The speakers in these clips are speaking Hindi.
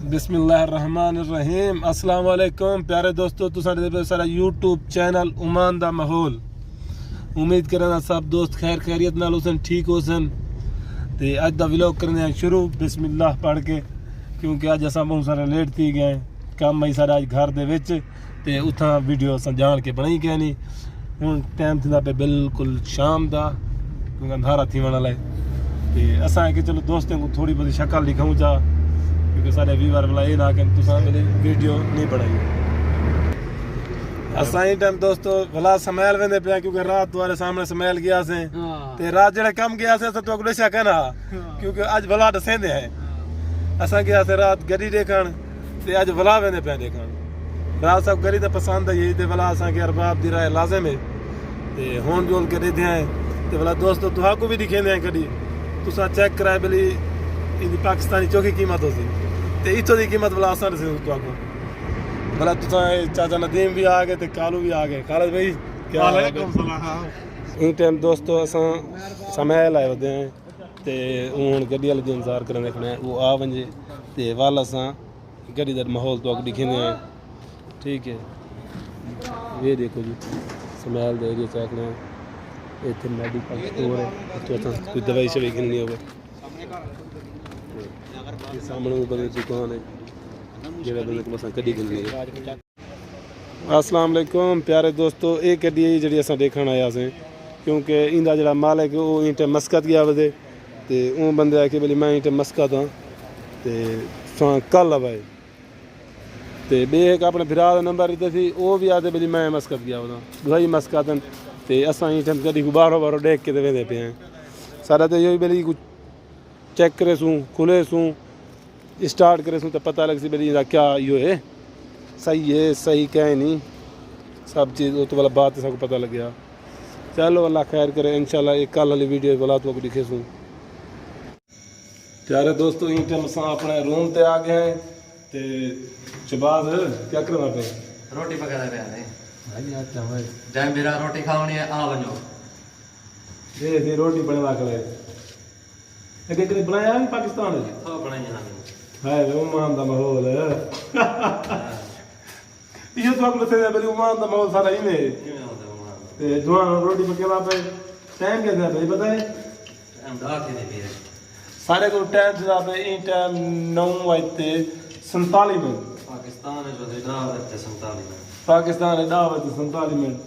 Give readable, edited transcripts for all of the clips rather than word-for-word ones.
बिस्मिल्लाहिर्रहमानिर्रहीम। अस्सलाम वालेकुम प्यारे दोस्तों, तुसां दे सारा यूट्यूब चैनल उमान दा माहौल। उम्मीद करना सब दोस्त खैर खैरियत नाल होसन, ठीक होसन। ते अज दा व्लॉग करने हैं शुरू बिस्मिल्लाह पढ़ के, क्योंकि अज असां बहुत सारे लेट थी गए। कम आई सारा अज घर दे विच ते उत्थां वीडियो असां जान के बनाई गए नहीं। हुण टाइम थींदा पे बिल्कुल शाम दा, क्योंकि अंधारा थी वण वाला है। ते असां के चलो दोस्तों को थोड़ी बहुत शक्ल दिखाऊं चा, क्योंकि सारे व्यूअर वाला ये ना कि तुसां मेरी वीडियो नहीं बनाई। असां ही टाइम दोस्तों भला समैल वेंदे पे, क्योंकि रात तुम्हारे सामने समैल गया से ते रात जेड़ा कम गया से तो दस्या कहना, क्योंकि अज भला दसेंदे हैं। असां गया से रात गड्डी देखण ते अज भला वेंदे पे देखण। रात सब गड्डी तो पसंद आई ते भला असां के अरबाब दी राय लाज़िम है ते होन जोल के देते हैं। ते भला दोस्तों तुहा को भी दिखेंदे हैं कदी तुसा चेक कराए भली इनकी पाकिस्तानी चौकी कीमत होती ते इतों की कीमत भला आसान से तुहाको भला तुसा चाचा नदीम भी आ गए ते कालू भी आ गए। खालिद भाई क्या वालेकुम सलाम। इन टाइम दोस्तों असां समैल आए होते हैं ते हुण गड्डी वाले दी इंतजार करन देखने वो आ वंजे ते वाल असां गड्डी दा माहौल तो दिखेंदे हैं। ठीक है, ये देखो जी समैल दे एरिया चेकने इतने मेडिकल स्टोर है, तो असां कोई दवाई शवाई गिननी होवे सामने बंदे दुकान है जेड़ा बंदे को असां कदी गिननी है। अस्सलाम वालेकुम प्यारे दोस्तों, एक गड्डी है जी असां देखण आया से, क्योंकि इंदा जेड़ा मालिक वो इंटे मस्कत गया वदे ते वो बंदे आके बोली मैं इंटे मस्कत हाँ ते कल आवाए ते बे एक अपने भरा का नंबर दिता सी, वो भी आते बोली मैं मस्कत गया वदा दुआई मस्कत ते असां इंटे गड्डी को बारो बारो देख के वेंदे पे हैं। सारा तो यही बोली कुछ चेक करे सूँ खुले सूँ स्टार्ट करे सूँ तो पता लग सी भाई क्या यो है सही क्या है नहीं सब चीज़ वो तो वाला बात सबको पता लग गया। चलो अल्लाह खैर करे, इंशाल्लाह एक कल वाली वीडियो वाला तो दिखे सूँ। प्यारे दोस्तों इन टाइम असां अपने रूम ते आ गए हैं ते शबाज क्या करना पे रोटी पकाना पे आने भाई आज चाहे जय मेरा रोटी खावनी है आ वनो दे रोटी बना के ले एक एक बनाया है पाकिस्तान में तो बनाई है हाय ओमान दा माहौल है ये तो आपने से बड़ी ओमान दा माहौल सारा ही में ते जवान रोटी पकेला पे टाइम क्या था भाई पता है हम दाख दे भी सारे को टाइम था पे इन टाइम 9:47 मिनट पाकिस्तान है जो दावत है 47 में पाकिस्तान है दावत 47 मिनट,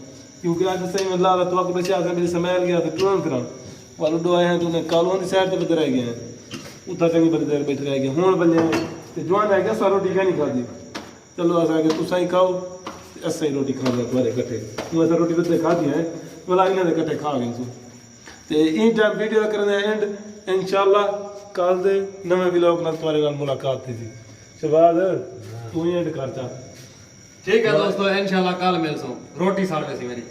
क्योंकि आज सही में ला तो आपको बचा से मेरी समैल गया तो तुरंत करा वालू दो आए हैं तूने कालों की साइड पे रह गए हैं उधर चंगी बड़ी देर बैठे रह गए हुण बने ते जवान है गया रोटी क्या नहीं खादी। चलो असा के तुसा ही खाओ असा ही रोटी खा तुम्हारे कट्ठे तू ऐसा रोटी बदले खादी है वाला इन्हां दे कट्ठे खा गए ते इन टाइम वीडियो करने एंड इंशाल्लाह कल दे नवे व्लॉग नाल तुम्हारे नाल मुलाकात थी। शबाद तू ही एंड कर चा। ठीक है दोस्तों, इंशाल्लाह कल मिलसो रोटी साढ़े सी मेरी।